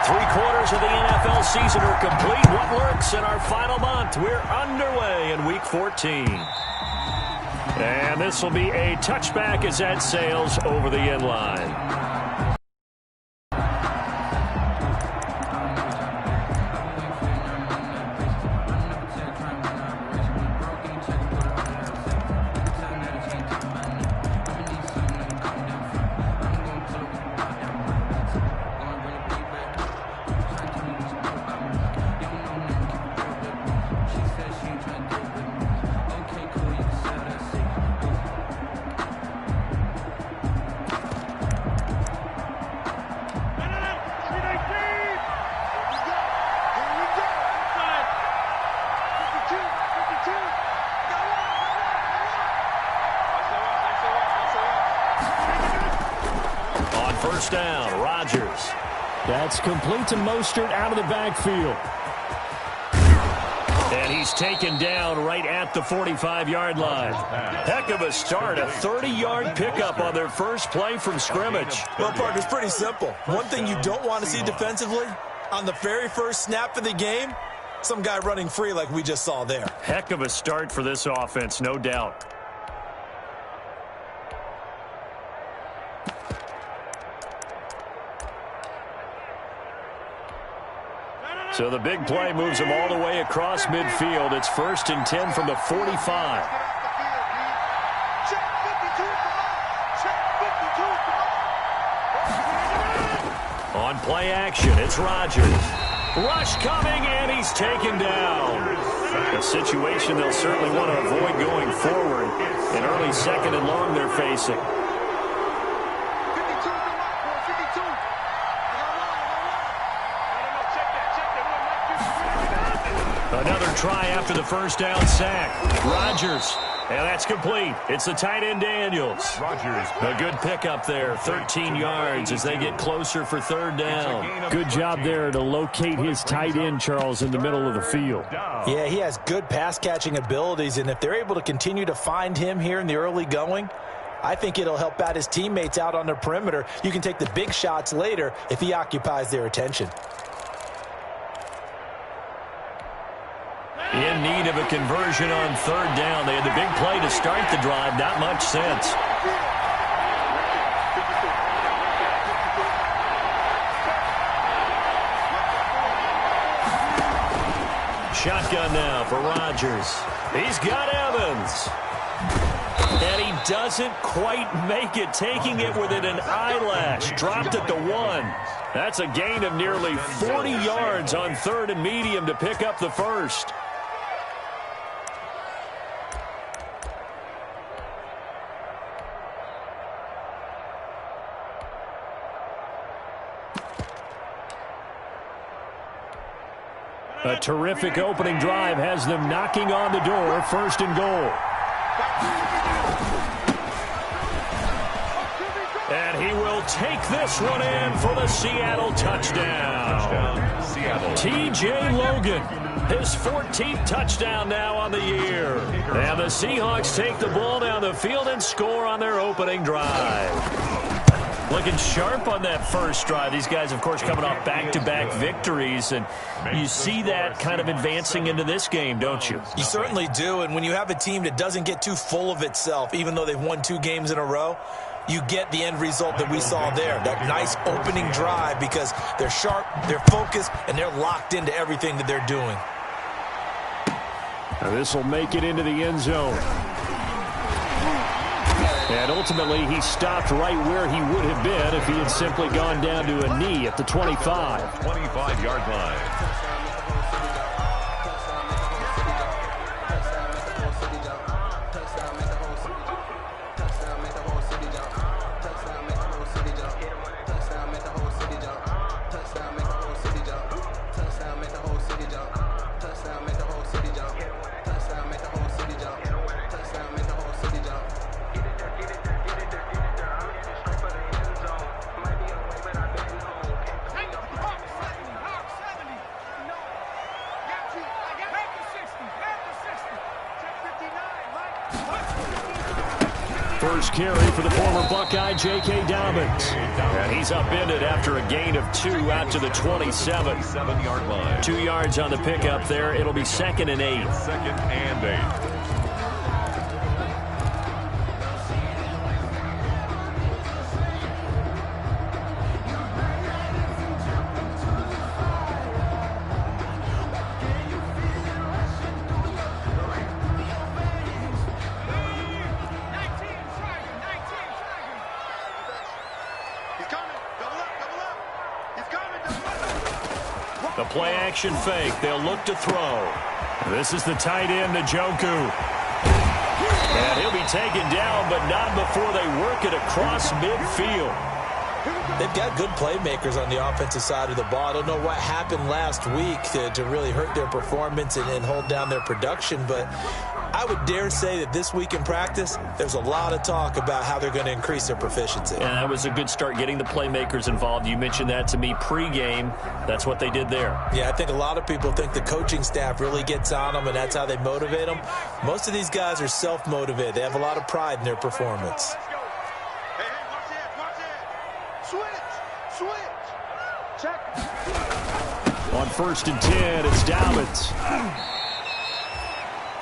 3/4 of the NFL season are complete. What lurks in our final month? We're underway in Week 14. And this will be a touchback as that sails over the end line. Down, Rodgers. That's complete to Mostert out of the backfield. And he's taken down right at the 45-yard line. Heck of a start, a 30-yard pickup on their first play from scrimmage. Well, partner, it's pretty simple. One thing you don't want to see defensively, on the very first snap of the game, some guy running free like we just saw there. Heck of a start for this offense, no doubt. So the big play moves him all the way across midfield. It's 1st and 10 from the 45. On play action, it's Rodgers. Rush coming, and he's taken down. A situation they'll certainly want to avoid going forward. An early 2nd and long they're facing. Another try after the first down sack. Rodgers. And that's complete. It's the tight end Daniels. Rodgers. A good pickup there. 13 yards as they get closer for 3rd down. Good job there to locate his tight end, Charles, in the middle of the field. Yeah, he has good pass-catching abilities, and if they're able to continue to find him here in the early going, I think it'll help out his teammates out on the perimeter. You can take the big shots later if he occupies their attention. In need of a conversion on 3rd down. They had the big play to start the drive. Not much sense. Shotgun now for Rodgers. He's got Evans. And he doesn't quite make it, taking it within an eyelash. Dropped it to 1. That's a gain of nearly 40 yards on 3rd and medium to pick up the first. A terrific opening drive has them knocking on the door. 1st and goal. And he will take this one in for the Seattle touchdown. Seattle. T.J. Logan, his 14th touchdown now on the year. And the Seahawks take the ball down the field and score on their opening drive. Looking sharp on that first drive. These guys, of course, coming off back-to-back victories, and you see that kind of advancing into this game, don't you? You certainly do, and when you have a team that doesn't get too full of itself, even though they've won 2 games in a row, you get the end result that we saw there, that nice opening drive, because they're sharp, they're focused, and they're locked into everything that they're doing. Now this will make it into the end zone. And ultimately, he stopped right where he would have been if he had simply gone down to a knee at the 25. 25-yard line. first carry for the former Buckeye, J.K. Dobbins. And he's upended after a gain of 2 out to the 27. 7-yard line. 2 yards on the pickup there. It'll be 2nd and 8. 2nd and 8. The play-action fake. They'll look to throw. This is the tight end, Njoku. And he'll be taken down, but not before they work it across midfield. They've got good playmakers on the offensive side of the ball. I don't know what happened last week to really hurt their performance and hold down their production, but I would dare say that this week in practice, there's a lot of talk about how they're going to increase their proficiency. And that was a good start getting the playmakers involved. You mentioned that to me pregame. That's what they did there. Yeah, I think a lot of people think the coaching staff really gets on them, and that's how they motivate them. Most of these guys are self-motivated. They have a lot of pride in their performance. On 1st and 10, it's Dobbins.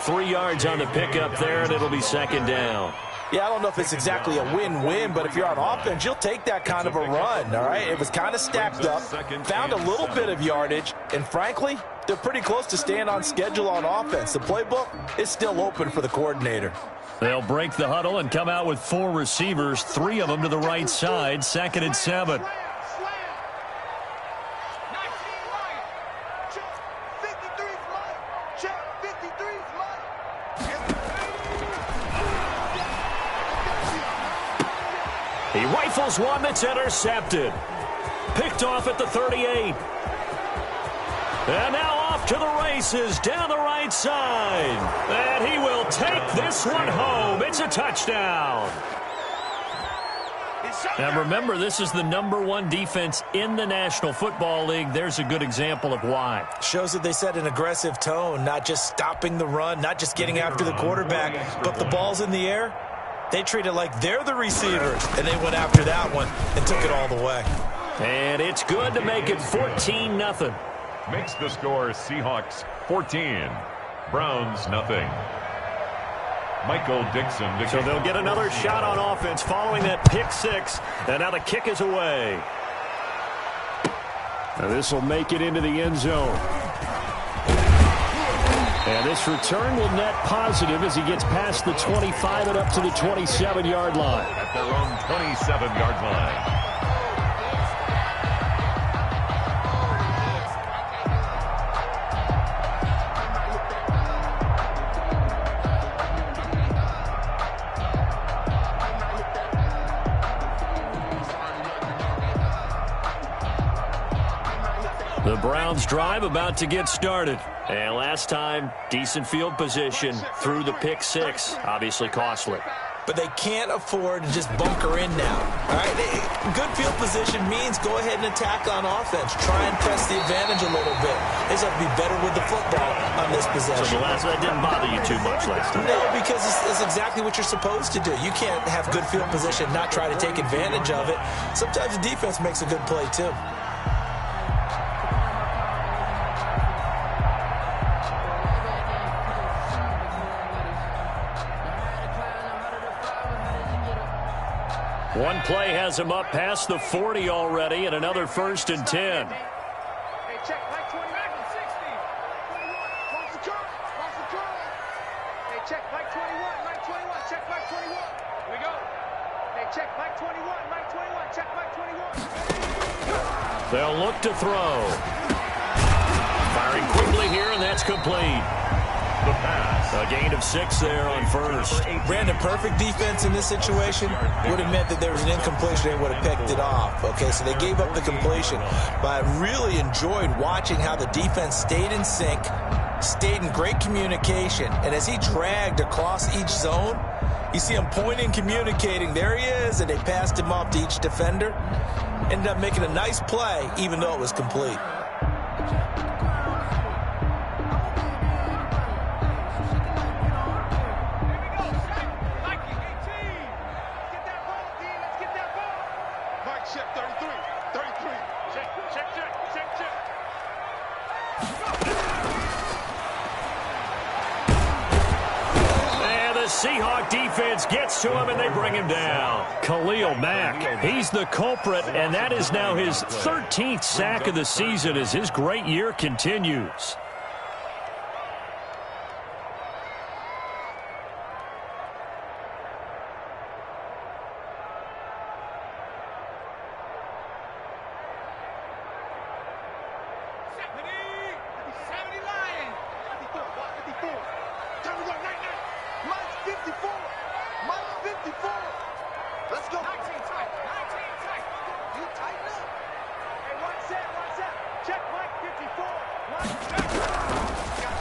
3 yards on the pickup there, and it'll be 2nd down. Yeah, I don't know if it's exactly a win-win, but if you're on offense, you'll take that kind of a run, all right? It was kind of stacked up, found a little bit of yardage, and frankly, they're pretty close to staying on schedule on offense. The playbook is still open for the coordinator. They'll break the huddle and come out with 4 receivers, 3 of them to the right side, 2nd and 7. He rifles one that's intercepted. Picked off at the 38. And now off to the races down the right side. And he will take this one home. It's a touchdown. And remember, this is the #1 defense in the National Football League. There's a good example of why. Shows that they set an aggressive tone, not just stopping the run, not just getting after the quarterback, but the ball's in the air. They treat it like they're the receivers, and they went after that one and took it all the way. And it's good to make it 14-0. Makes the score Seahawks 14, Browns nothing. Michael Dixon. So they'll get another shot on offense following that pick 6, and now the kick is away. Now this will make it into the end zone. And this return will net positive as he gets past the 25 and up to the 27-yard line. At their own 27-yard line. The Browns drive about to get started. And last time, decent field position through the pick 6. Obviously costly. But they can't afford to just bunker in now. All right? Good field position means go ahead and attack on offense. Try and press the advantage a little bit. They just have to be better with the football on this possession. So that didn't bother you too much last time? No, because it's exactly what you're supposed to do. You can't have good field position and not try to take advantage of it. Sometimes the defense makes a good play, too. One play has him up past the 40 already, and another 1st and 10. Hey, check, like 20, 60. 21, cross the curve, cross the curve. Hey, check, like 21, check, like 21. Here we go. Hey, check, like 21, check, like 21. They'll look to throw. Firing quickly here, and that's complete. The pass. A gain of 6 there on 1st. Brandon, perfect defense in this situation would have meant that there was an incompletion. They would have picked it off. Okay, so they gave up the completion. But I really enjoyed watching how the defense stayed in sync, stayed in great communication. And as he dragged across each zone, you see him pointing, communicating. There he is, and they passed him off to each defender. Ended up making a nice play, even though it was complete. check, 33. 33. Check, check, check, check, check. And the Seahawk defense gets to him, and they bring him down. Khalil Mack, he's the culprit, and that is now his 13th sack of the season as his great year continues.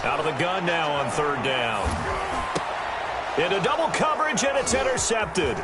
Out of the gun now on third down. Into double coverage, and it's intercepted.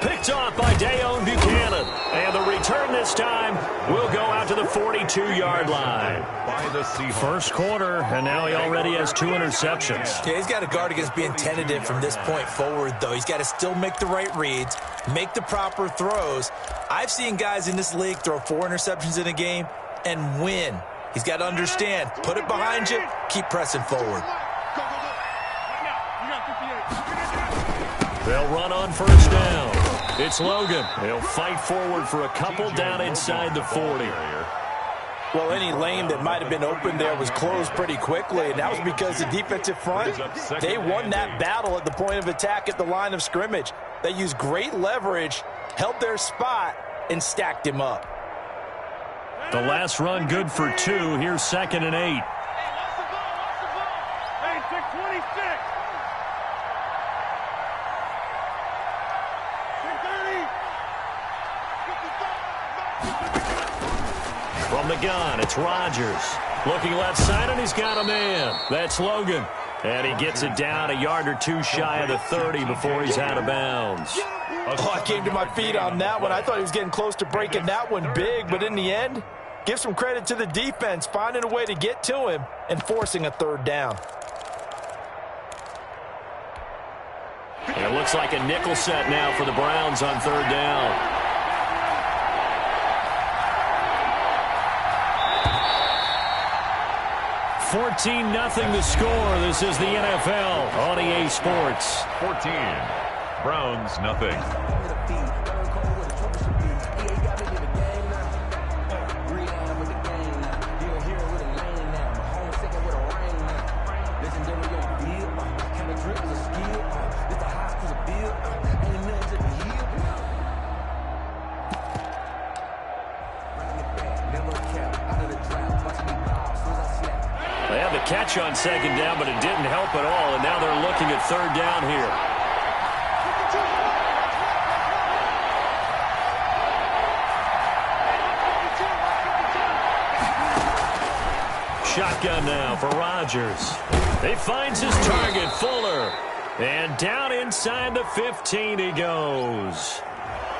Picked off by Dayon Buchanan. And the return this time will go out to the 42-yard line. By the Seahawks. First quarter, and now he already has 2 interceptions. Yeah, he's got to guard against being tentative from this point forward, though. He's got to still make the right reads, make the proper throws. I've seen guys in this league throw 4 interceptions in a game and win. He's got to understand, put it behind you, keep pressing forward. They'll run on first down. It's Logan. He'll fight forward for a couple down inside the 40. Well, any lane that might have been open there was closed pretty quickly, and that was because the defensive front, they won that battle at the point of attack at the line of scrimmage. They used great leverage, held their spot, and stacked him up. The last run good for 2. Here's 2nd and 8. Hey, check 26. From the gun, it's Rodgers. Looking left side, and he's got a man. That's Logan. And he gets it down a yard or 2 shy of the 30 before he's out of bounds. Oh, I came to my feet on that one. I thought he was getting close to breaking that one big, but in the end, give some credit to the defense, finding a way to get to him and forcing a third down. And it looks like a nickel set now for the Browns on third down. $14-0 the score. This is the NFL on EA Sports. 14. Browns, nothing. They had the catch on second down, but it didn't help at all, and now they're looking at third down here. Shotgun now for Rodgers. He finds his target, Fuller. And down inside the 15 he goes.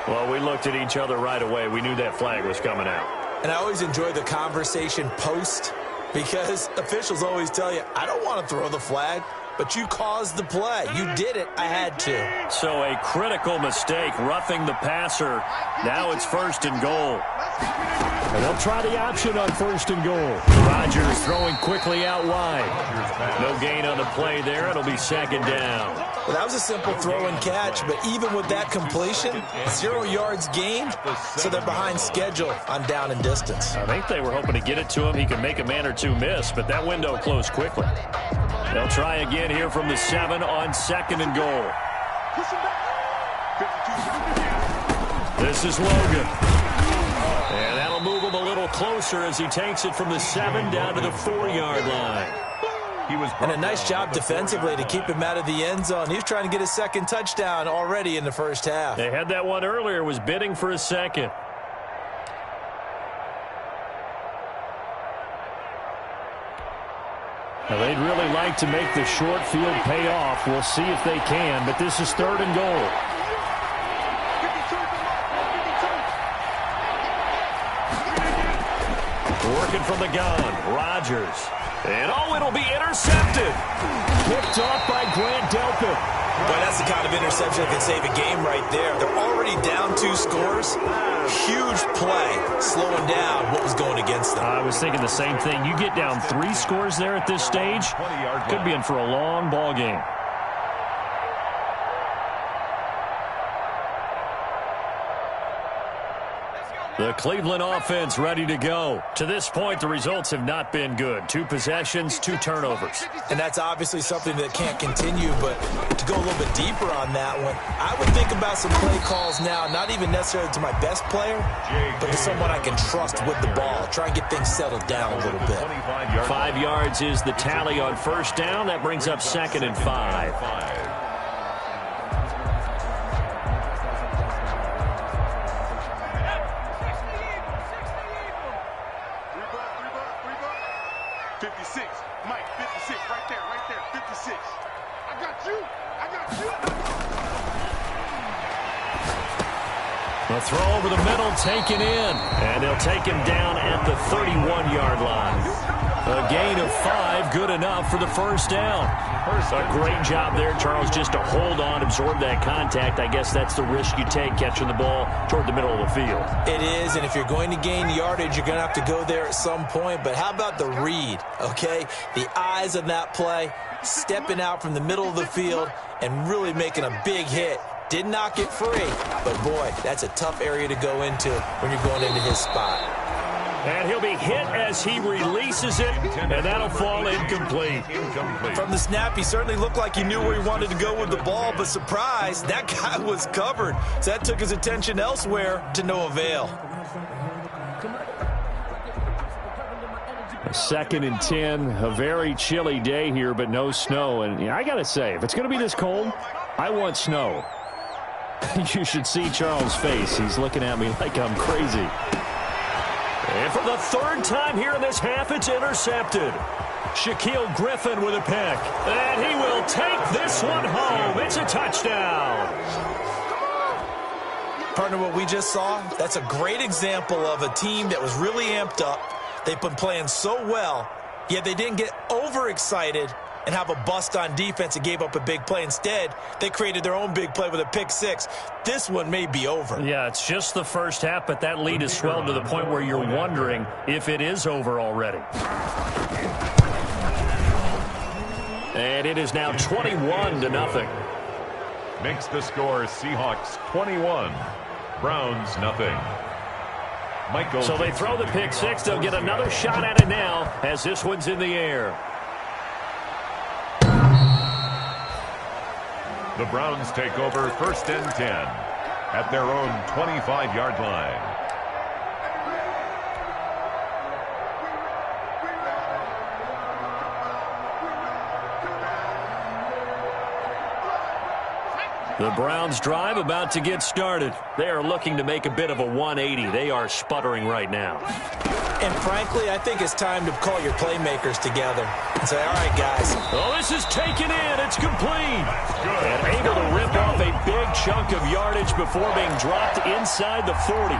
Well, we looked at each other right away. We knew that flag was coming out. And I always enjoy the conversation post, because officials always tell you, I don't want to throw the flag, but you caused the play. You did it. I had to. So a critical mistake, roughing the passer. Now it's 1st and goal. And they'll try the option on 1st and goal. Rodgers throwing quickly out wide. No gain on the play there. It'll be 2nd down. Well, that was a simple throw and catch, but even with that completion, 0 yards gained, so they're behind schedule on down and distance. I think they were hoping to get it to him. He could make a man or 2 miss, but that window closed quickly. They'll try again here from the 7 on 2nd and goal. This is Logan. And that'll move him a little closer as he takes it from the 7 down to the 4-yard line. And a nice job defensively to keep him out of the end zone. He was trying to get his 2nd touchdown already in the first half. They had that one earlier, was bidding for a 2nd. Now, they'd really like to make the short field pay off. We'll see if they can, but this is 3rd and goal. Working from the gun, Rodgers. And, oh, it'll be intercepted. Picked off by Grant Delpit. Boy, that's the kind of interception that can save a game right there. They're already down 2 scores. Huge play, slowing down what was going against them. I was thinking the same thing. You get down 3 scores there at this stage, could be in for a long ball game. The Cleveland offense ready to go. To this point, the results have not been good. 2 possessions, 2 turnovers. And that's obviously something that can't continue, but to go a little bit deeper on that one, I would think about some play calls now, not even necessarily to my best player, but to someone I can trust with the ball. Try and get things settled down a little bit. 5 yards is the tally on first down. That brings up 2nd and 5. A throw over the middle, taken in, and they'll take him down at the 31-yard line. A gain of 5, good enough for the first down. A great job there, Charles, just to hold on, absorb that contact. I guess that's the risk you take, catching the ball toward the middle of the field. It is, and if you're going to gain yardage, you're going to have to go there at some point. But how about the read, okay? The eyes of that play, stepping out from the middle of the field and really making a big hit. Did not get free, but boy, that's a tough area to go into when you're going into his spot. And he'll be hit as he releases it, and that'll fall incomplete. From the snap, he certainly looked like he knew where he wanted to go with the ball, but surprise, that guy was covered. So that took his attention elsewhere to no avail. 2nd and 10, a very chilly day here, but no snow. And I got to say, if it's going to be this cold, I want snow. You should see Charles' face. He's looking at me like I'm crazy. And for the 3rd time here in this half, it's intercepted. Shaquille Griffin with a pick. And he will take this one home. It's a touchdown. Partner, what we just saw, that's a great example of a team that was really amped up. They've been playing so well, yet they didn't get overexcited and have a bust on defense and gave up a big play. Instead, they created their own big play with a pick 6. This one may be over. Yeah, it's just the first half, but that lead has swelled to the point where you're wondering if it is over already. And it is now 21-0. Makes the score Seahawks 21, Browns nothing. Michael. So they throw the pick 6. They'll get another shot at it now as this one's in the air. The Browns take over 1st and 10 at their own 25-yard line. The Browns drive about to get started. They are looking to make a bit of a 180. They are sputtering right now. And frankly, I think it's time to call your playmakers together and say, all right, guys. Oh, this is taken in. It's complete. And able to rip off a big chunk of yardage before being dropped inside the 40.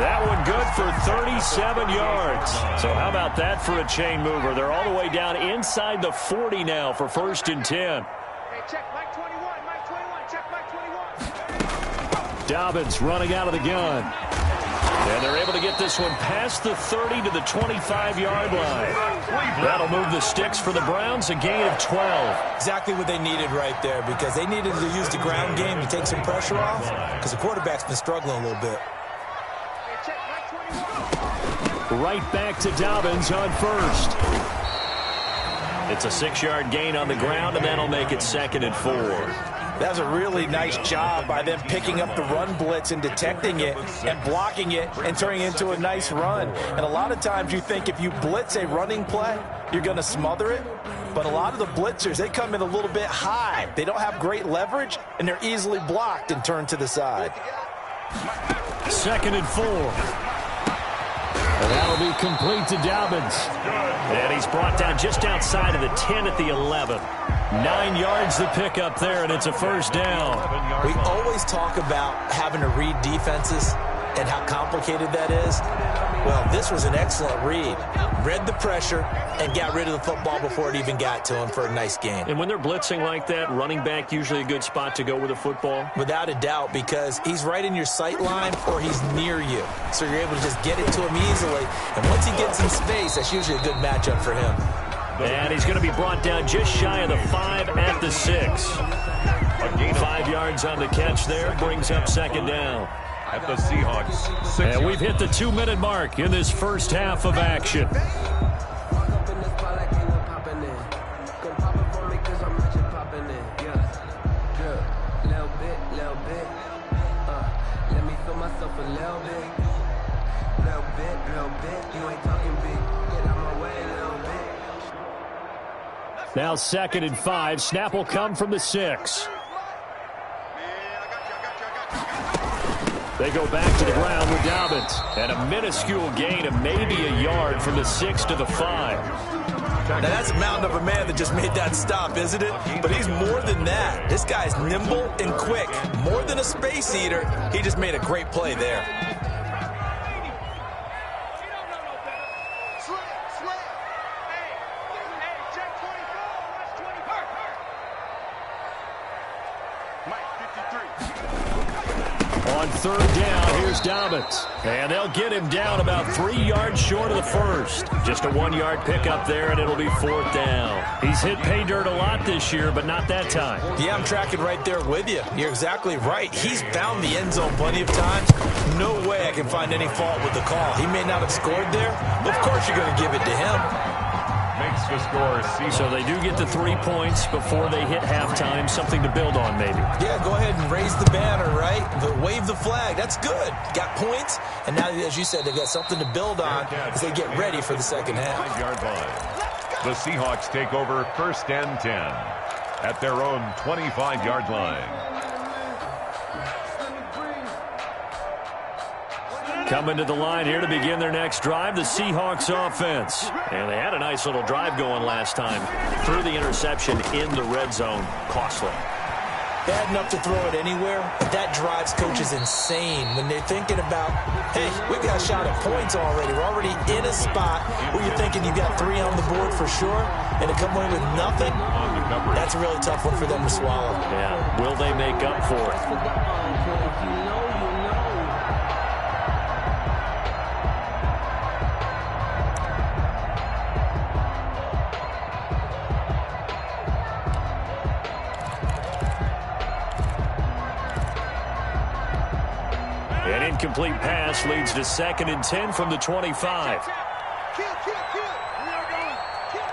That one good for 37 yards. So how about that for a chain mover? They're all the way down inside the 40 now for 1st and 10. Hey, check Mike 21, Mike 21, check Mike 21. Dobbins running out of the gun. And they're able to get this one past the 30 to the 25-yard line. That'll move the sticks for the Browns, a gain of 12. Exactly what they needed right there, because they needed to use the ground game to take some pressure off, because the quarterback's been struggling a little bit. Hey, check Mike 21. Right back to Dobbins on 1st. It's a 6-yard gain on the ground, and that'll make it 2nd and 4. That was a really nice job by them picking up the run blitz and detecting it and blocking it and turning it into a nice run. And a lot of times you think if you blitz a running play, you're going to smother it. But a lot of the blitzers, they come in a little bit high. They don't have great leverage, and they're easily blocked and turned to the side. 2nd and 4. And that'll be complete to Dobbins. And he's brought down just outside of the 10 at the 11. 9 yards to pick up there, and it's a 1st down. We always talk about having to read defenses. and how complicated that is? Well, this was an excellent read. Read the pressure and got rid of the football before it even got to him for a nice gain. And when they're blitzing like that, running back usually a good spot to go with the football? Without a doubt, because he's right in your sight line or he's near you. So you're able to just get it to him easily. And once he gets in space, that's usually a good matchup for him. And he's going to be brought down just shy of the 5 at the 6. 5 yards on the catch there, brings up second down. At the Seahawks, 6 And we've hit the 2-minute mark in this first half of action. Now 2nd and 5. Snap will come from the 6. They go back to the ground with Dobbins. And a minuscule gain of maybe a yard from the 6 to the 5. Now that's a mountain of a man that just made that stop, isn't it? But he's more than that. This guy's nimble and quick. More than a space eater, he just made a great play there. On 3rd down, here's Dobbins. And they'll get him down about 3 yards short of the first. Just a 1-yard pickup there, and it'll be 4th down. He's hit pay dirt a lot this year, but not that time. Yeah, I'm tracking right there with you. You're exactly right. He's found the end zone plenty of times. No way I can find any fault with the call. He may not have scored there, but of course you're going to give it to him. makes the score. So they do get the 3 points before they hit halftime. Something to build on, maybe. Yeah, go ahead and raise the banner, right? Wave the flag. That's good. Got points, and now, as you said, they've got something to build on as they get ready for the second half. 5-yard line. The Seahawks take over 1st and 10 at their own 25-yard line. Coming to the line here to begin their next drive, the Seahawks offense. And they had a nice little drive going last time. Threw the interception in the red zone. Costly. Bad enough to throw it anywhere, but that drives coaches insane when they're thinking about, hey, we've got a shot at points already. We're already in a spot where you're thinking you've got 3 on the board for sure, and to come away with nothing, that's a really tough one for them to swallow. Yeah, will they make up for it? An incomplete pass leads to 2nd and 10 from the 25. Kill. We are going. Kill.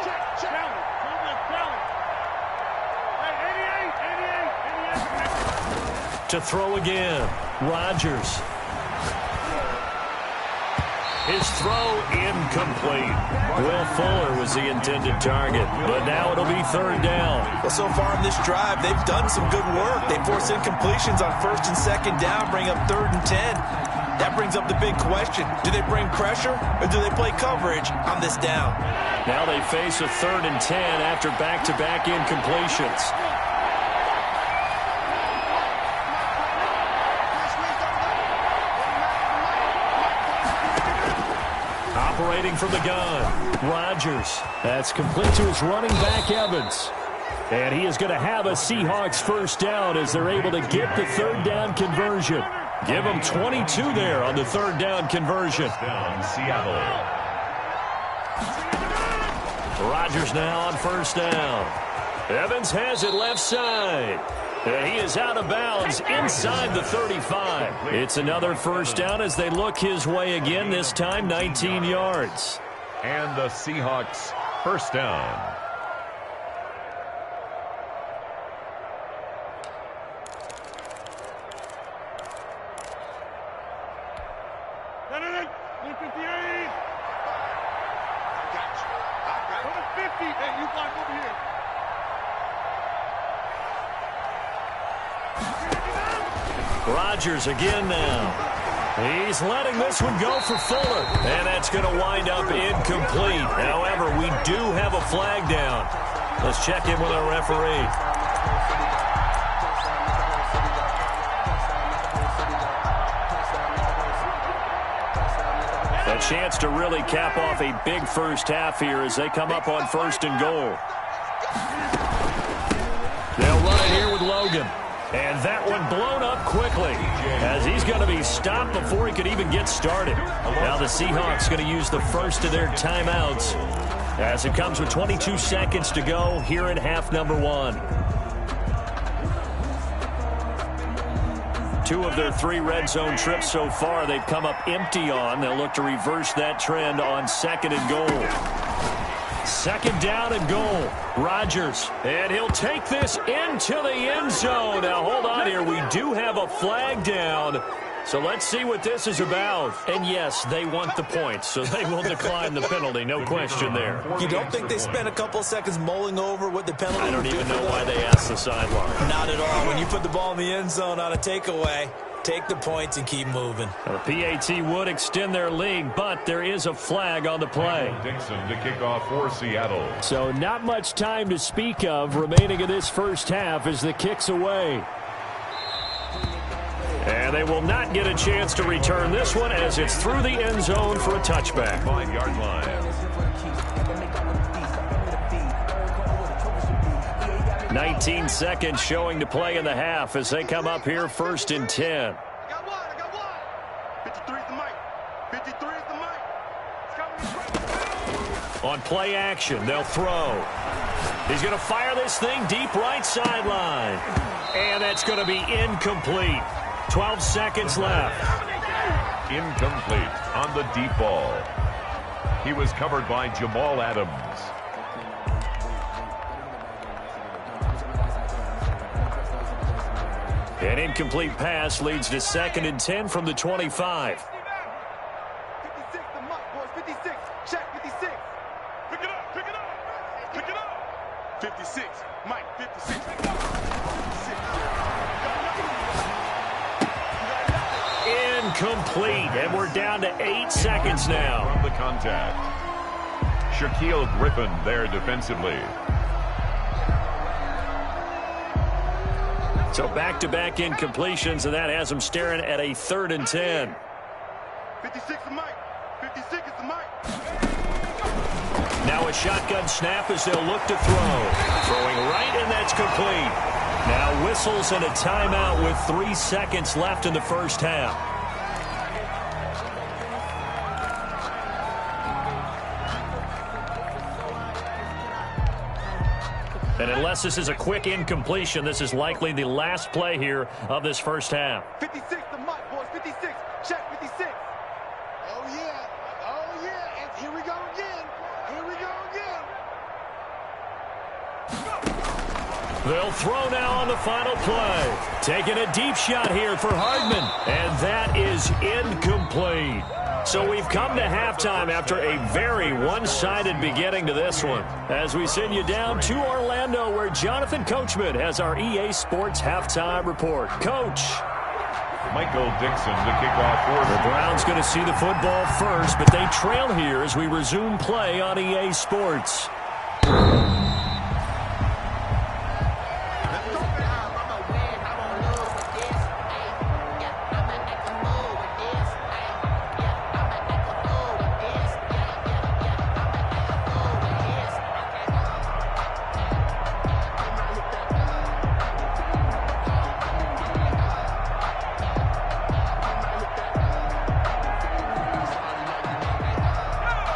Check. Challenge. Hey, 88. To throw again, Rodgers. His throw incomplete. Will Fuller was the intended target, but now it'll be 3rd down. Well, so far in this drive, they've done some good work. They force incompletions on 1st and 2nd down, bring up 3rd and 10. That brings up the big question. Do they bring pressure or do they play coverage on this down? Now they face a 3rd and 10 after back-to-back incompletions. Operating from the gun, Rodgers. That's complete to his running back, Evans. And he is going to have a Seahawks 1st down as they're able to get the 3rd down conversion. Give them 22 there on the 3rd down conversion. Down Seattle. Rodgers now on 1st down. Evans has it left side. And he is out of bounds inside the 35. It's another 1st down as they look his way again, this time 19 yards. And the Seahawks 1st down. Rodgers again now. He's letting this one go for Fuller. And that's going to wind up incomplete. However, we do have a flag down. Let's check in with our referee. A chance to really cap off a big first half here as they come up on 1st and goal. They'll run it here with Logan. And that one blown up quickly as he's going to be stopped before he could even get started. Now the Seahawks going to use the first of their timeouts as it comes with 22 seconds to go here in half number 1. 2 of their 3 red zone trips so far they've come up empty on. They'll look to reverse that trend on 2nd and goal. 2nd down and goal. Rodgers, and he'll take this into the end zone. Now, hold on here. We do have a flag down, so let's see what this is about. And, yes, they want the points, so they will decline the penalty. No question there. You don't think they spent a couple seconds mulling over what the penalty I don't even know why they asked the sideline. Not at all. When you put the ball in the end zone on a takeaway, take the points and keep moving. The PAT would extend their lead, but there is a flag on the play. Dixon to kick off for Seattle. So not much time to speak of remaining in this first half as the kick's away. And they will not get a chance to return this one as it's through the end zone for a touchback. 5-yard line. 19 seconds showing to play in the half as they come up here 1st and 10. I got one. 53 is the mic. 53 is the mic. It's coming. On play action, they'll throw. He's going to fire this thing deep right sideline. And that's going to be incomplete. 12 seconds left. Incomplete on the deep ball. He was covered by Jamal Adams. An incomplete pass leads to 2nd and 10 from the 25. 56 the mic, boys. 56. Check 56. Pick it up. Pick it up. Pick it up. 56. Mike, 56. Incomplete, and we're down to 8 seconds now. From the contact. Shaquille Griffin there defensively. So back-to-back incompletions, and that has them staring at a 3rd and 10. 56 the mic. 56 is the mic. Now a shotgun snap as they'll look to throw. Throwing right, and that's complete. Now whistles and a timeout with 3 seconds left in the first half. And unless this is a quick incompletion, this is likely the last play here of this first half. 56 the mic, boys. 56. Check 56. Oh, yeah. Oh, yeah. And here we go again. Here we go again. They'll throw now on the final play. Taking a deep shot here for Hardman. And that is incomplete. So we've come to halftime after a very one-sided beginning to this one. As we send you down to Orlando where Jonathan Coachman has our EA Sports Halftime Report. Coach. Michael Dixon to kick off for The Browns going to see the football first, but they trail here as we resume play on EA Sports.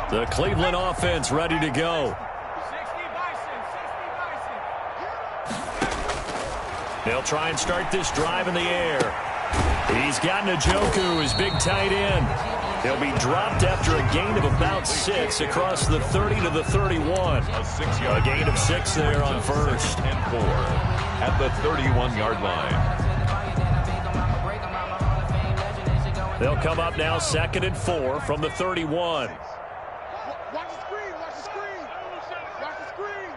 The Cleveland offense ready to go. They'll try and start this drive in the air. He's got Njoku, his big tight end. He'll be dropped after a gain of about 6 across the 30 to the 31. A gain of 6 there on first. and 4 at the 31-yard line. They'll come up now 2nd and 4 from the 31. Watch the screen. Watch the screen. Watch the screen.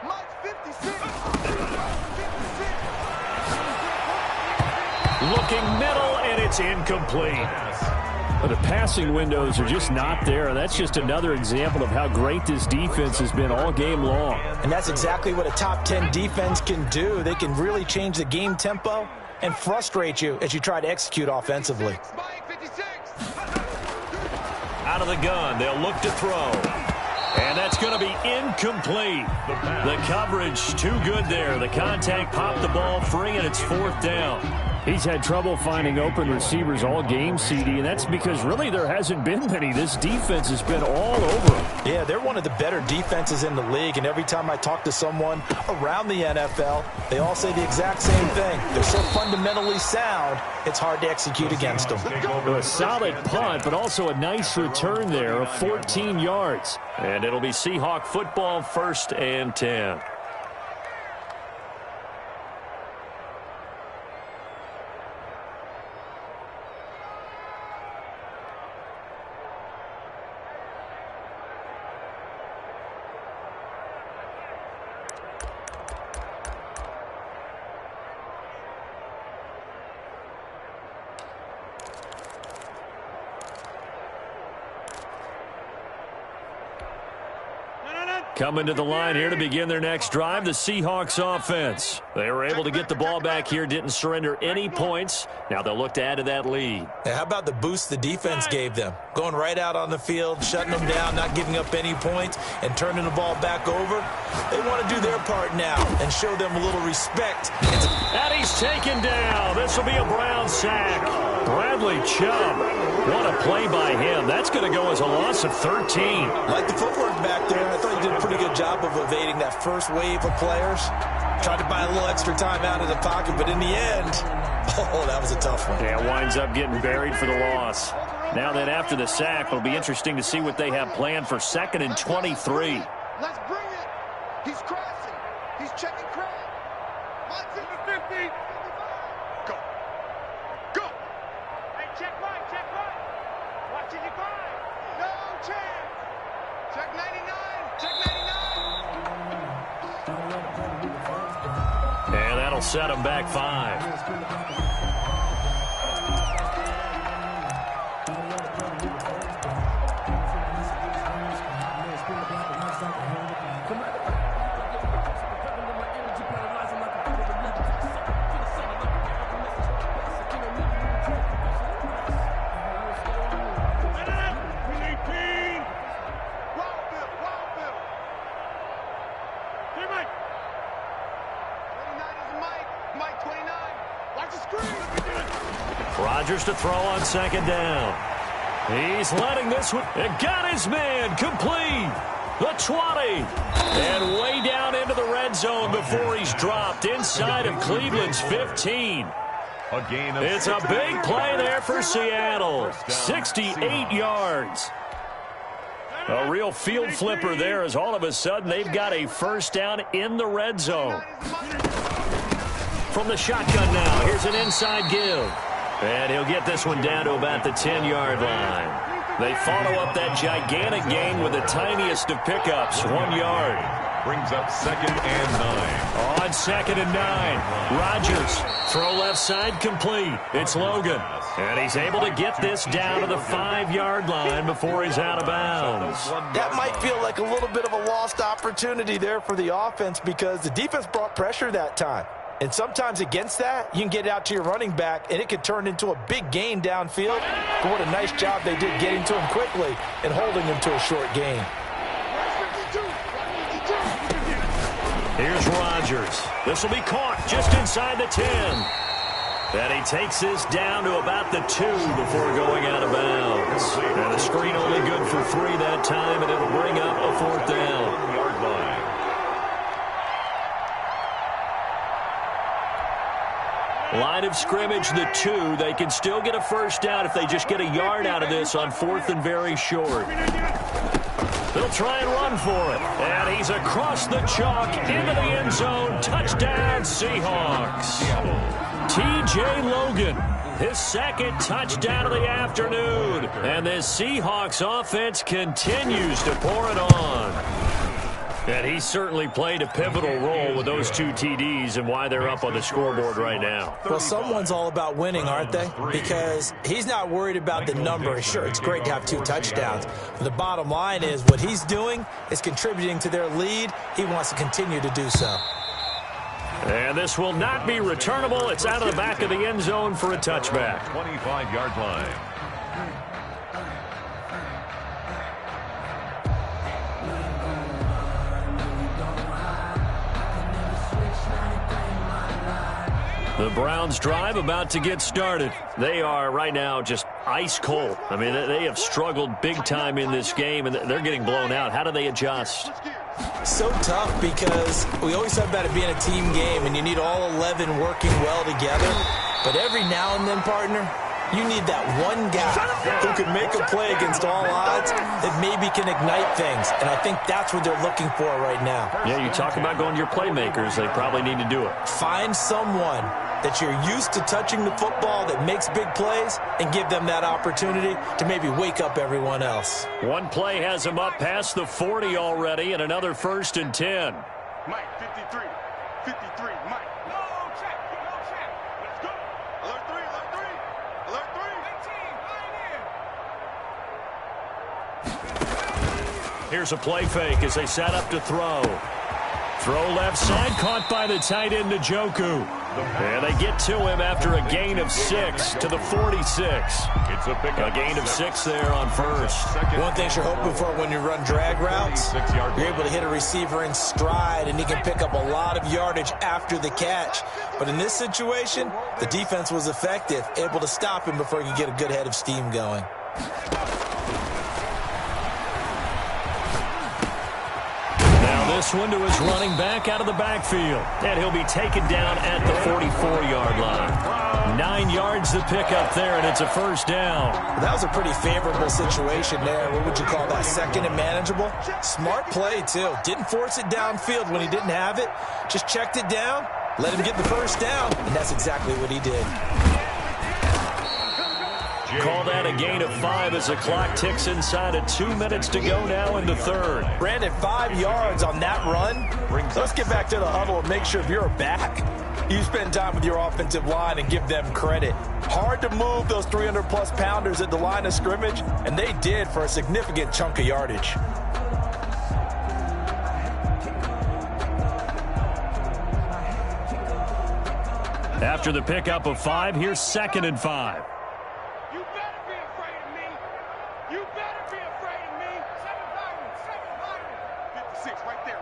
Mike 56. 56. Looking middle, and it's incomplete. But the passing windows are just not there. That's just another example of how great this defense has been all game long. And that's exactly what a top 10 defense can do. They can really change the game tempo and frustrate you as you try to execute offensively. Out of the gun, they'll look to throw. And that's going to be incomplete. The coverage too good there. The contact popped the ball free, and it's 4th down. He's had trouble finding open receivers all game, CD, and that's because really there hasn't been many. This defense has been all over him. Yeah, they're one of the better defenses in the league, and every time I talk to someone around the NFL, they all say the exact same thing. They're so fundamentally sound, it's hard to execute against them. A solid punt, but also a nice return there of 14 yards. And it'll be Seahawk football, 1st and 10. Coming to the line here to begin their next drive, the Seahawks offense. They were able to get the ball back here, didn't surrender any points. Now they'll look to add to that lead. Now, how about the boost the defense gave them? Going right out on the field, shutting them down, not giving up any points, and turning the ball back over. They want to do their part now and show them a little respect. And he's taken down. This will be a Brown sack. Bradley Chubb. What a play by him. That's going to go as a loss of 13. Like the footwork back there, I thought he did a pretty good job of evading that first wave of players. Tried to buy a little extra time out of the pocket, but in the end, oh, that was a tough one. Yeah, winds up getting buried for the loss. Now then, after the sack, it'll be interesting to see what they have planned for 2nd and 23. Let's bring it. He's crashing. He's checking crab. Mike's in the 50. Go. Go. Hey, check right, check right. Watch it, you find. No chance. Check 99. Check 99. And that'll set him back 5. Rodgers to throw on 2nd down. He's letting this one. It got his man complete. The 20. And way down into the red zone before he's dropped inside of Cleveland's 15. It's a big play there for Seattle. 68 yards. A real field flipper there as all of a sudden they've got a 1st down in the red zone. From the shotgun now, here's an inside give. And he'll get this one down to about the 10-yard line. They follow up that gigantic gain with the tiniest of pickups, 1 yard. Brings up 2nd and 9. On 2nd and 9, Rodgers, throw left side complete. It's Logan. And he's able to get this down to the 5-yard line before he's out of bounds. That might feel like a little bit of a lost opportunity there for the offense because the defense brought pressure that time. And sometimes against that, you can get it out to your running back, and it could turn into a big gain downfield. But what a nice job they did getting to him quickly and holding him to a short gain. Here's Rodgers. This will be caught just inside the 10. And he takes this down to about the 2 before going out of bounds. And the screen only good for 3 that time, and it'll bring up a 4th down. Line of scrimmage, the 2. They can still get a 1st down if they just get a yard out of this on 4th and very short. They'll try and run for it. And he's across the chalk into the end zone. Touchdown, Seahawks. T.J. Logan, his 2nd touchdown of the afternoon. And this Seahawks offense continues to pour it on. And he certainly played a pivotal role with those 2 TDs and why they're up on the scoreboard right now. Well, someone's all about winning, aren't they? Because he's not worried about the number. Sure, it's great to have 2 touchdowns. But the bottom line is what he's doing is contributing to their lead. He wants to continue to do so. And this will not be returnable. It's out of the back of the end zone for a touchback. 25-yard line. The Browns drive about to get started. They are right now just ice cold. I mean, they have struggled big time in this game, and they're getting blown out. How do they adjust? So tough because we always talk about it being a team game, and you need all 11 working well together. But every now and then, partner, you need that one guy who can make a play against all odds that maybe can ignite things. And I think that's what they're looking for right now. Yeah, you talk about going to your playmakers. They probably need to do it. Find someone that you're used to touching the football that makes big plays and give them that opportunity to maybe wake up everyone else. One play has him up past the 40 already, and another 1st and 10. Mike, 53. 53, Mike. No check. Let's go. Alert 3. Alert 3. Here's a play fake as they set up to throw. Throw left side, caught by the tight end, Njoku. And they get to him after a gain of 6 to the 46. It's a gain of 6 there on first. One thing you're hoping for when you run drag routes, you're able to hit a receiver in stride, and he can pick up a lot of yardage after the catch. But in this situation, the defense was effective, able to stop him before he could get a good head of steam going. This one to his running back out of the backfield. And he'll be taken down at the 44-yard line. 9 yards to pick up there, and it's a 1st down. That was a pretty favorable situation there. What would you call that? 2nd and manageable? Smart play, too. Didn't force it downfield when he didn't have it. Just checked it down, let him get the 1st down, and that's exactly what he did. Call that a gain of 5 as the clock ticks inside of 2 minutes to go now in the 3rd. Brandon, 5 yards on that run. Let's get back to the huddle and make sure if you're a back, you spend time with your offensive line and give them credit. Hard to move those 300-plus pounders at the line of scrimmage, and they did for a significant chunk of yardage. After the pickup of 5, here's 2nd and 5. You better be afraid of me. You better be afraid of me. 56, right there.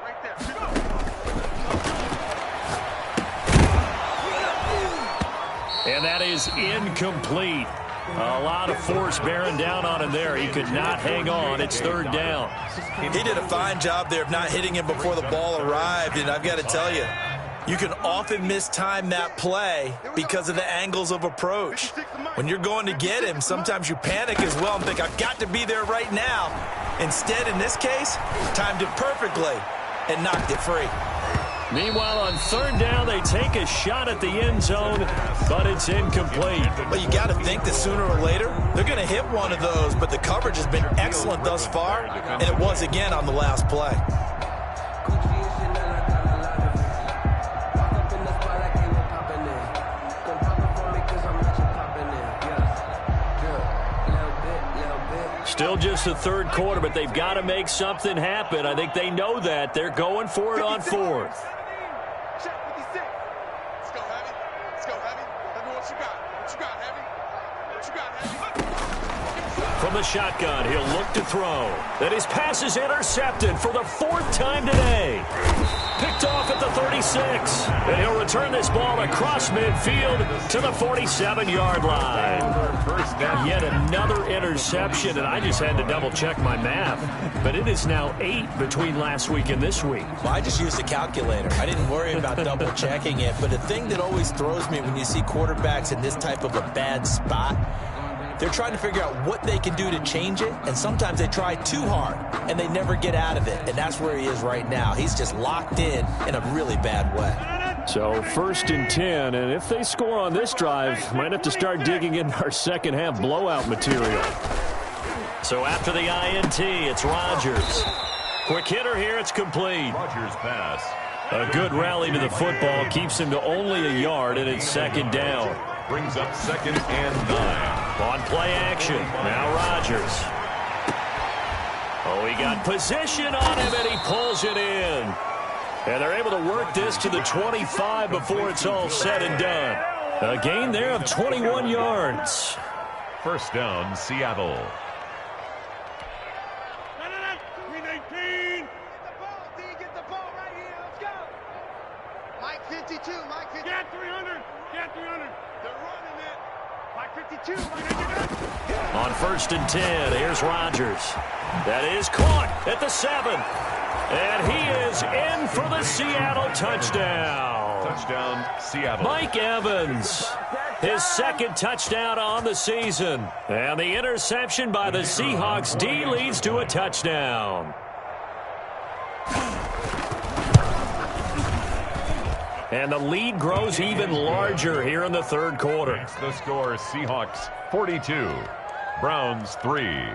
And that is incomplete. A lot of force bearing down on him there. He could not hang on. It's 3rd down. He did a fine job there of not hitting him before the ball arrived, and I've got to tell you, you can often mistime that play because of the angles of approach. When you're going to get him, sometimes you panic as well and think, I've got to be there right now. Instead, in this case, timed it perfectly and knocked it free. Meanwhile, on 3rd down, they take a shot at the end zone, but it's incomplete. Well, you got to think that sooner or later, they're going to hit one of those, but the coverage has been excellent thus far, and it was again on the last play. Still just the 3rd quarter, but they've got to make something happen. I think they know that. They're going for it on 4th. Check 56. Let's go, Heavy. Let me know what you got, Heavy. From the shotgun, he'll look to throw. Then his pass is intercepted for the 4th time today. Picked off at the 36. And he'll return this ball across midfield to the 47-yard line. Yet another interception, and I just had to double-check my math. But it is now 8 between last week and this week. Well, I just used a calculator. I didn't worry about double-checking it. But the thing that always throws me when you see quarterbacks in this type of a bad spot, they're trying to figure out what they can do to change it, and sometimes they try too hard, and they never get out of it, and that's where he is right now. He's just locked in a really bad way. So 1st and 10, and if they score on this drive, might have to start digging in our second-half blowout material. So after the INT, it's Rodgers. Quick hitter here, it's complete. Rodgers pass. A good rally to the football keeps him to only a yard, and it's 2nd down. Brings up 2nd and 9. On play action, now Rodgers. Oh, he got position on him, and he pulls it in. And they're able to work this to the 25 before it's all said and done. A gain there of 21 yards. 1st down, Seattle. Green 18. Get the ball right here. Let's go. Mike 52. Get 300. Get 1st and 10. Here's Rodgers. That is caught at the 7. And he is in for the Seattle touchdown. Touchdown, Seattle. Mike Evans, his 2nd touchdown on the season. And the interception by the Seahawks D leads to a touchdown. And the lead grows even larger here in the 3rd quarter. Makes the score Seahawks 42, Browns 3.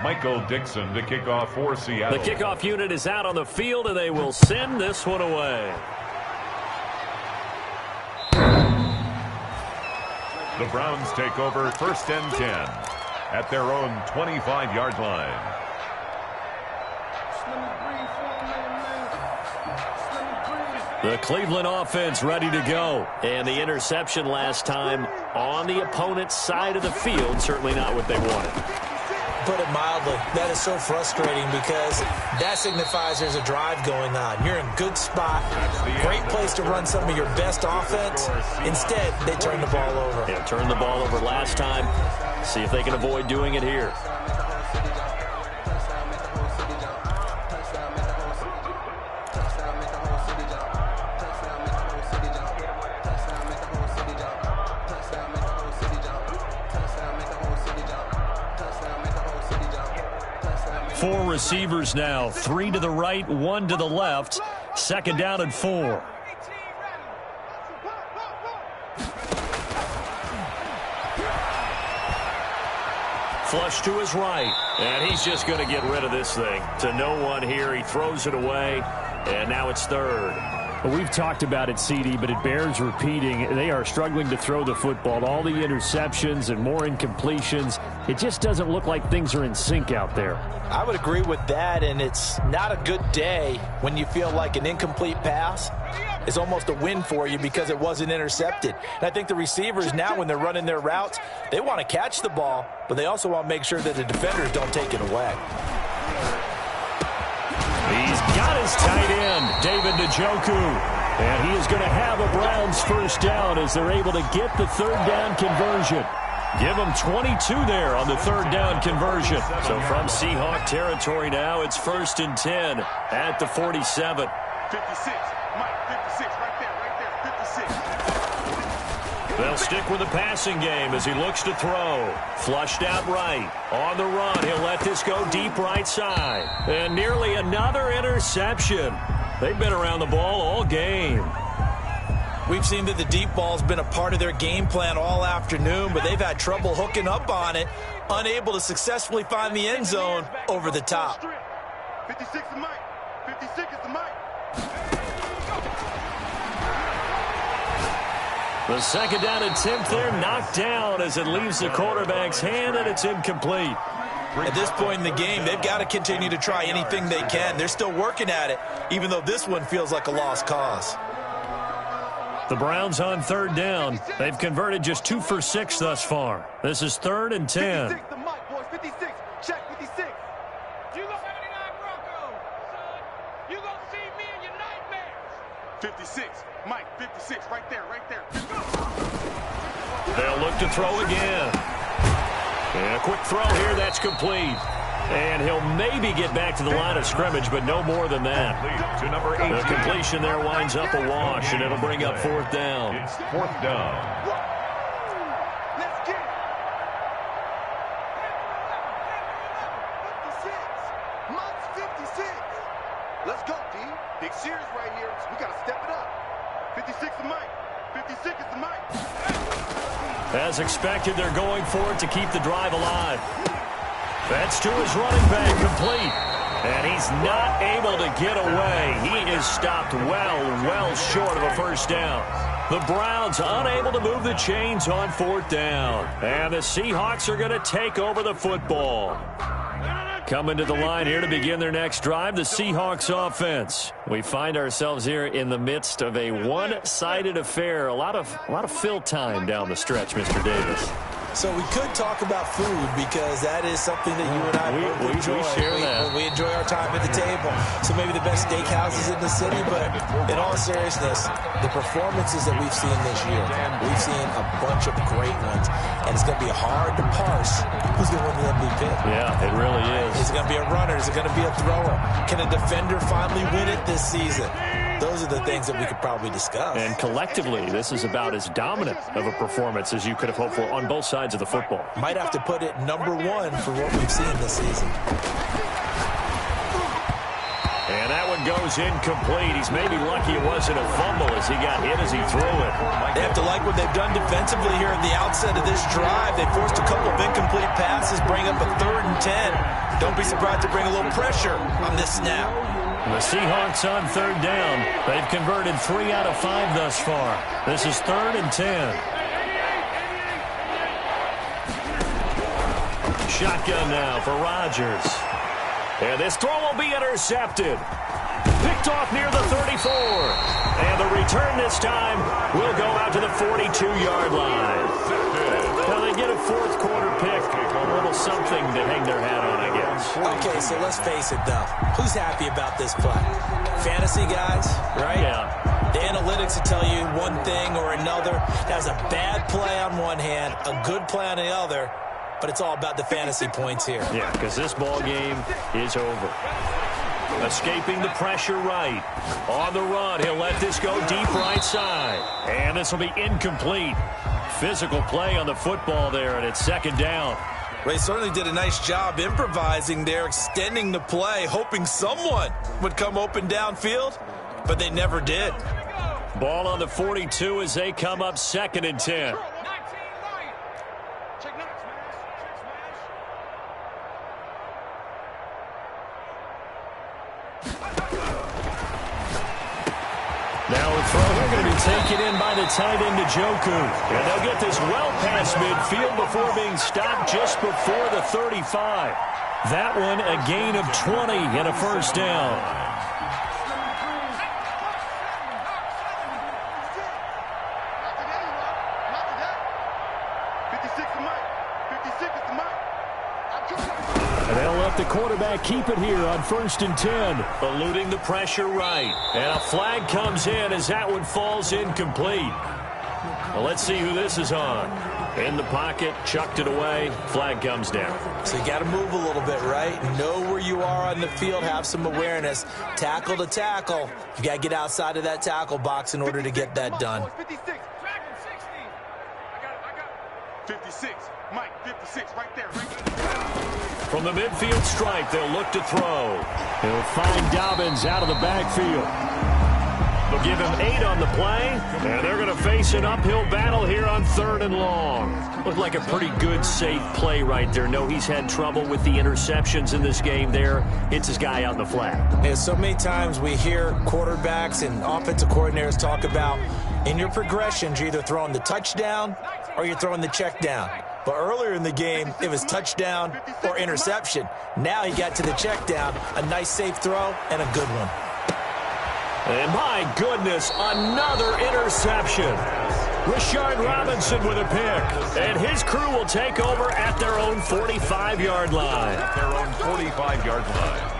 Michael Dixon to kick off for Seattle. The kickoff unit is out on the field, and they will send this one away. The Browns take over 1st and 10 at their own 25-yard line. The Cleveland offense ready to go. And the interception last time on the opponent's side of the field, certainly not what they wanted. Put it mildly, that is so frustrating because that signifies there's a drive going on. You're in good spot, great place to run some of your best offense. Instead, they turn the ball over. Yeah, turned the ball over last time. See if they can avoid doing it here. Four receivers now, 3 to the right, 1 to the left. 2nd down and 4. Flush to his right, and he's just going to get rid of this thing. To no one here, he throws it away, and now it's 3rd. Well, we've talked about it, CD, but it bears repeating. They are struggling to throw the football. All the interceptions and more incompletions. It just doesn't look like things are in sync out there. I would agree with that, and it's not a good day when you feel like an incomplete pass is almost a win for you because it wasn't intercepted. And I think the receivers now, when they're running their routes, they want to catch the ball, but they also want to make sure that the defenders don't take it away. He's got his tight end, David Njoku. And he is going to have a Browns 1st down as they're able to get the 3rd down conversion. Give them 22 there on the 3rd down conversion. So from Seahawk territory now, it's 1st and 10 at the 47. 56, Mike, 56, right there, 56. They'll stick with the passing game as he looks to throw. Flushed out right. On the run, he'll let this go deep right side. And nearly another interception. They've been around the ball all game. We've seen that the deep ball's been a part of their game plan all afternoon, but they've had trouble hooking up on it, unable to successfully find the end zone over the top. 56 is Mike. 56 is the Mike. The 2nd down attempt there knocked down as it leaves the quarterback's hand, and it's incomplete. At this point in the game, they've got to continue to try anything they can. They're still working at it, even though this one feels like a lost cause. The Browns on 3rd down. They've converted just 2 for 6 thus far. This is 3rd and 10. 56 the Mike, boys. 56. Check 56. You go 79 Broncos, son. You gonna see me in your nightmares. 56. Mike, 56. Right there, right there. They'll look to throw again. And a quick throw here, that's complete. And he'll maybe get back to the line of scrimmage, but no more than that. To number 18. The completion there winds up a wash, and it'll bring up 4th down. It's 4th down. Let's get it. 56. Mike's 56. Let's go, D. Big series right here. We got to step it up. 56 is Mike. 56 is the Mike. As expected, they're going for it to keep the drive alive. That's to his running back, complete. And he's not able to get away. He is stopped well short of a 1st down. The Browns unable to move the chains on 4th down. And the Seahawks are going to take over the football. Coming to the line here to begin their next drive, the Seahawks offense. We find ourselves here in the midst of a one-sided affair. A lot of fill time down the stretch, Mr. Davis. So we could talk about food because that is something that you and I both enjoy. We share that. We enjoy our time at the table. So maybe the best steakhouses in the city, but in all seriousness, the performances that we've seen this year, we've seen a bunch of great ones, and it's going to be hard to parse who's going to win the MVP. Yeah, it really is. Is it going to be a runner? Is it going to be a thrower? Can a defender finally win it this season? Those are the things that we could probably discuss. And collectively, this is about as dominant of a performance as you could have hoped for on both sides of the football. Might have to put it number one for what we've seen this season. And that one goes incomplete. He's maybe lucky it wasn't a fumble as he got hit as he threw it. They have to like what they've done defensively here at the outset of this drive. They forced a couple of incomplete passes, bring up a 3rd and 10. Don't be surprised to bring a little pressure on this snap. The Seahawks on 3rd down. They've converted 3 out of 5 thus far. This is 3rd and 10. Shotgun now for Rodgers. And this throw will be intercepted. Picked off near the 34. And the return this time will go out to the 42-yard line. Now they get a 4th quarter pick. A little something to hang their hat on, I guess. Okay, so let's face it, though. Who's happy about this play? Fantasy guys, right? Yeah. The analytics will tell you one thing or another. That's a bad play on one hand, a good play on the other, but it's all about the fantasy points here. Yeah, because this ball game is over. Escaping the pressure right. On the run, he'll let this go deep right side. And this will be incomplete. Physical play on the football there, and it's 2nd down. They certainly did a nice job improvising there, extending the play, hoping someone would come open downfield, but they never did. Ball on the 42 as they come up 2nd and 10. Now a throw going to be taken in by the tight end Njoku. And they'll get this well past midfield before being stopped just before the 35. That one a gain of 20 and a 1st down. And they'll let the quarterback keep it here on 1st and 10. Eluding the pressure right. And a flag comes in as that one falls incomplete. Well, let's see who this is on. In the pocket, chucked it away, flag comes down. So you got to move a little bit, right? Know where you are on the field, have some awareness. Tackle to tackle. You got to get outside of that tackle box in order to get that done. 56, Mike, 56, right there. From the midfield stripe, they'll look to throw. He'll find Dobbins out of the backfield. They'll give him 8 on the play, and they're going to face an uphill battle here on 3rd and long. Looked like a pretty good, safe play right there. No, he's had trouble with the interceptions in this game there. Hits his guy out in the flat. Yeah, so many times we hear quarterbacks and offensive coordinators talk about in your progressions, you're either throwing the touchdown or you're throwing the check down. But earlier in the game, it was touchdown or interception. Now he got to the check down, a nice safe throw, and a good one. And my goodness, another interception. Rashard Robinson with a pick. And his crew will take over at their own 45-yard line. At their own 45-yard line.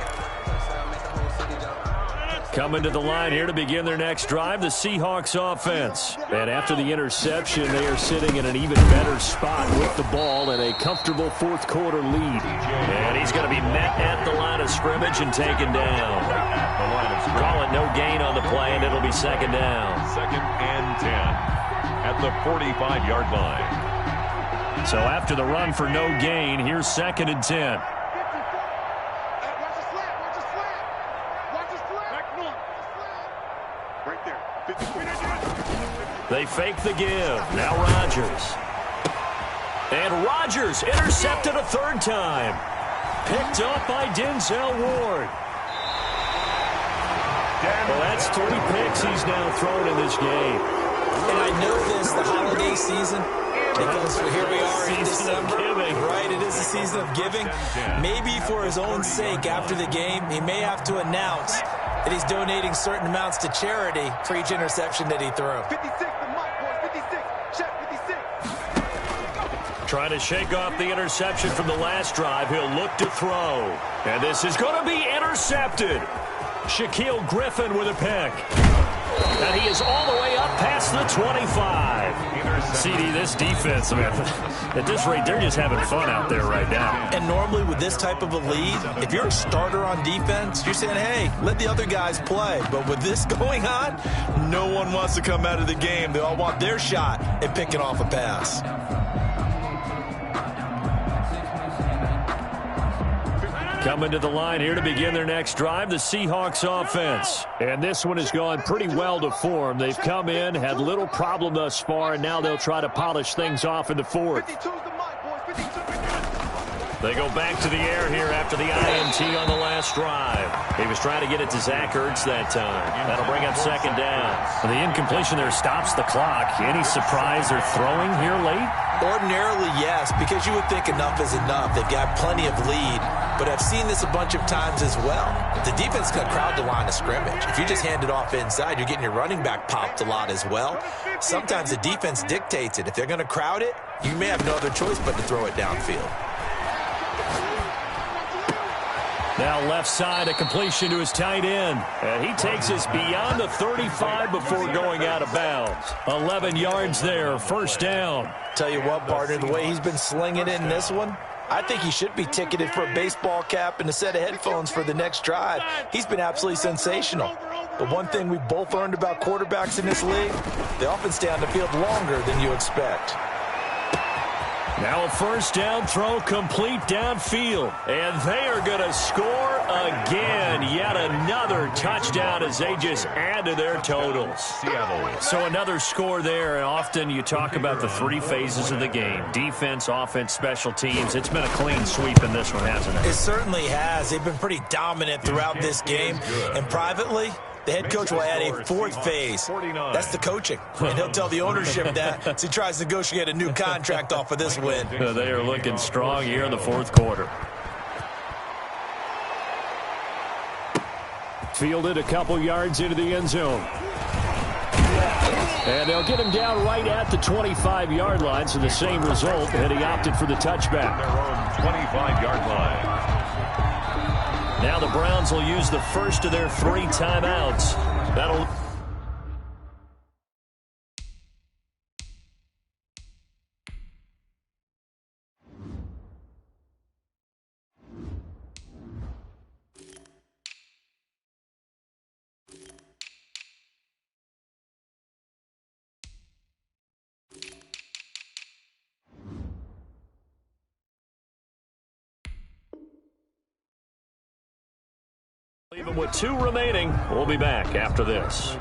Coming to the line here to begin their next drive, the Seahawks offense. And after the interception, they are sitting in an even better spot with the ball and a comfortable 4th quarter lead. And he's going to be met at the line of scrimmage and taken down. Call it no gain on the play, and it'll be 2nd down. 2nd and 10 at the 45-yard line. So after the run for no gain, here's 2nd and 10. They fake the give. Now Rodgers. And Rodgers intercepted a 3rd time. Picked up by Denzel Ward. Well, that's 3 picks he's now thrown in this game. And I know this, the holiday season, because here we are in December. Right, it is the season of giving. Maybe for his own sake, after the game, he may have to announce that he's donating certain amounts to charity for each interception that he threw. 56, the Mike boys, 56, check 56. Trying to shake off the interception from the last drive. He'll look to throw. And this is going to be intercepted. Shaquille Griffin with a pick. And he is all the way up past the 25. CD, this defense, man, at this rate, they're just having fun out there right now. And normally with this type of a lead, if you're a starter on defense, you're saying, hey, let the other guys play. But with this going on, no one wants to come out of the game. They all want their shot at picking off a pass. Coming to the line here to begin their next drive, the Seahawks offense. And this one has gone pretty well to form. They've come in, had little problem thus far, and now they'll try to polish things off in the fourth. They go back to the air here after the INT on the last drive. He was trying to get it to Zach Ertz that time. That'll bring up second down. The incompletion there stops the clock. Any surprise they're throwing here late? Ordinarily, yes, because you would think enough is enough. They've got plenty of lead, but I've seen this a bunch of times as well. The defense can crowd the line of scrimmage. If you just hand it off inside, you're getting your running back popped a lot as well. Sometimes the defense dictates it. If they're going to crowd it, you may have no other choice but to throw it downfield. Now left side, a completion to his tight end. And he takes us beyond the 35 before going out of bounds. 11 yards there, first down. Tell you what, partner, the way he's been slinging it in this one, I think he should be ticketed for a baseball cap and a set of headphones for the next drive. He's been absolutely sensational. But one thing we both learned about quarterbacks in this league, they often stay on the field longer than you expect. Now a first down throw complete downfield. And they are going to score again. Yet another touchdown as they just add to their totals. Seattle. So another score there. And often you talk about the three phases of the game. Defense, offense, special teams. It's been a clean sweep in this one, hasn't it? It certainly has. They've been pretty dominant throughout this game. And privately, the head coach will add a fourth phase. That's the coaching. And he'll tell the ownership that as he tries to negotiate a new contract off of this win. They are looking strong here in the fourth quarter. Fielded a couple yards into the end zone. And they'll get him down right at the 25-yard line, so the same result, and he opted for the touchback. Their own 25-yard line. Now the Browns will use the first of their 3 timeouts. That'll... Even with 2 remaining, we'll be back after this.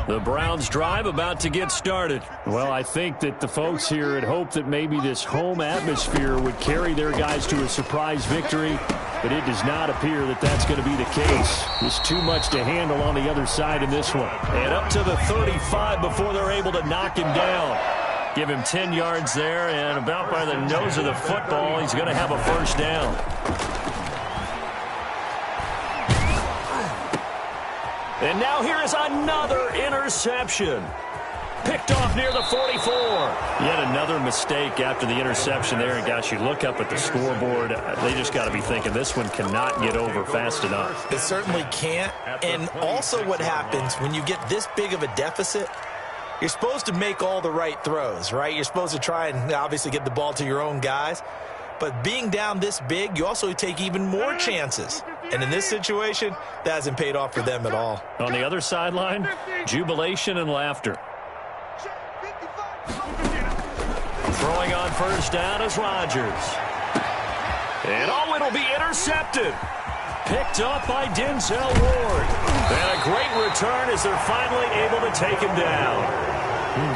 The Browns drive about to get started. Well, I think that the folks here had hoped that maybe this home atmosphere would carry their guys to a surprise victory, but it does not appear that that's going to be the case. There's too much to handle on the other side in this one. And up to the 35 before they're able to knock him down. Give him 10 yards there, and about by the nose of the football, he's going to have a first down. And now here is another interception. Picked off near the 44. Yet another mistake after the interception there. And, gosh, you look up at the scoreboard, they just got to be thinking this one cannot get over fast enough. It certainly can't. And also what happens when you get this big of a deficit, you're supposed to make all the right throws, right? You're supposed to try and obviously get the ball to your own guys. But being down this big, you also take even more chances. And in this situation, that hasn't paid off for them at all. On the other sideline, jubilation and laughter. Throwing on first down is Rodgers. And it'll be intercepted. Picked up by Denzel Ward. And a great return as they're finally able to take him down.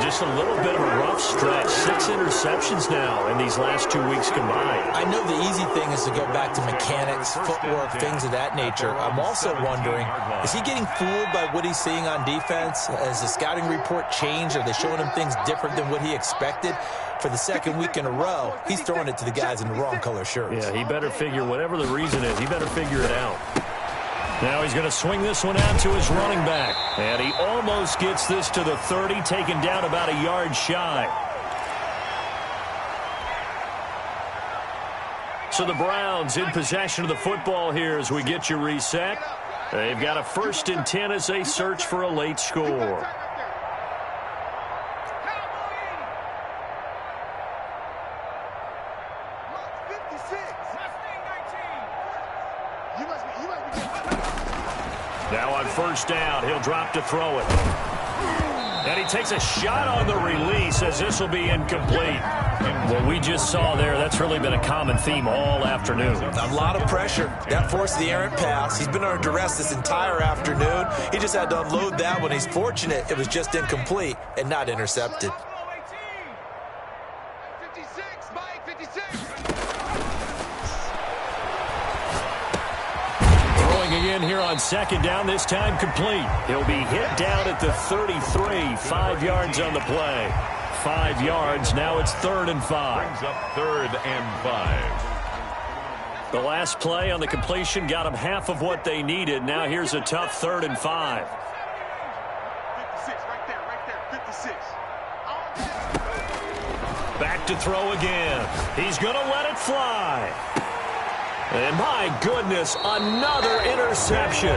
Just a little bit of a rough stretch. 6 interceptions now in these last 2 weeks combined. I know the easy thing is to go back to mechanics, footwork, things of that nature. I'm also wondering, is he getting fooled by what he's seeing on defense? Has the scouting report changed? Are they showing him things different than what he expected? For the second week in a row, he's throwing it to the guys in the wrong color shirts. Yeah, he better figure, whatever the reason is, he better figure it out. Now he's going to swing this one out to his running back. And he almost gets this to the 30, taken down about a yard shy. So the Browns in possession of the football here as we get you reset. They've got a 1st and 10 as they search for a late score. Now on 1st down, he'll drop to throw it. And he takes a shot on the release as this will be incomplete. What we just saw there, that's really been a common theme all afternoon. A lot of pressure. That forced the errant pass. He's been under duress this entire afternoon. He just had to unload that one. He's fortunate it was just incomplete and not intercepted. Again here on 2nd down, this time complete. He'll be hit down at the 33, 5 yards on the play. 5 yards, now it's 3rd and 5. Brings up 3rd and 5. The last play on the completion got them half of what they needed. Now here's a tough 3rd and 5. 56, right there, 56. Back to throw again. He's going to let it fly. And my goodness, another interception.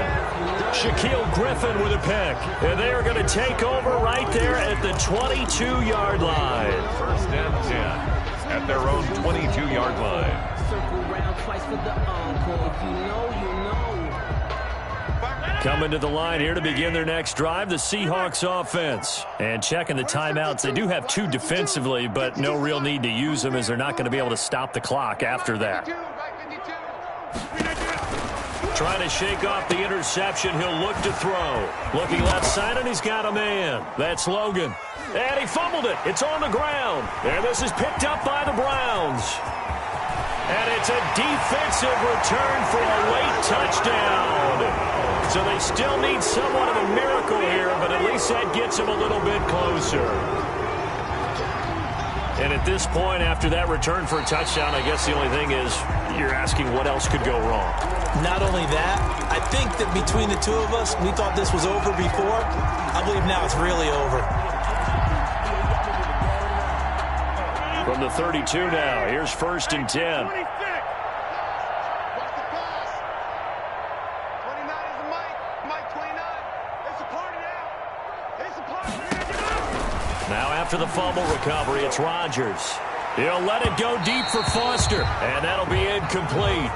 Shaquille Griffin with a pick. And they are going to take over right there at the 22-yard line. 1st and 10 at their own 22-yard line. Coming to the line here to begin their next drive, the Seahawks offense. And checking the timeouts. They do have 2 defensively, but no real need to use them as they're not going to be able to stop the clock after that. Trying to shake off the interception. He'll look to throw. Looking left side, and he's got a man. That's Logan. And he fumbled it. It's on the ground. And this is picked up by the Browns. And it's a defensive return for a late touchdown. So they still need somewhat of a miracle here, but at least that gets them a little bit closer. And at this point, after that return for a touchdown, I guess the only thing is you're asking what else could go wrong. Not only that, I think that between the 2 of us, we thought this was over before. I believe now it's really over. From the 32 now, here's 1st and 10. 26. What's the pass? 29 is the Mike 29. It's a party now. It's a party. Now after the fumble recovery, it's Rodgers. He'll let it go deep for Foster, and that'll be incomplete.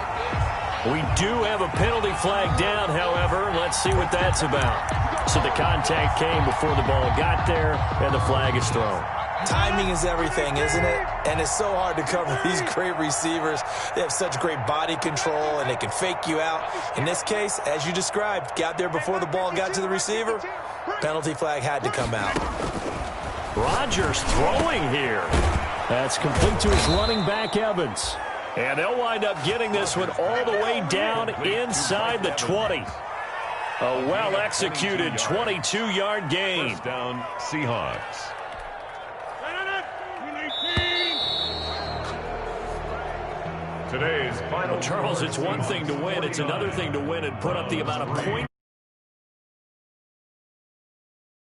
We do have a penalty flag down, however. Let's see what that's about. So the contact came before the ball got there, and the flag is thrown. Timing is everything, isn't it? And it's so hard to cover these great receivers. They have such great body control, and they can fake you out. In this case, as you described, got there before the ball got to the receiver. Penalty flag had to come out. Rodgers throwing here. That's complete to his running back, Evans. And they'll wind up getting this one all the way down inside the 20. A well-executed 22-yard gain. 1st down, Seahawks. Today's final. Charles, it's one thing to win. It's another thing to win and put up the amount of points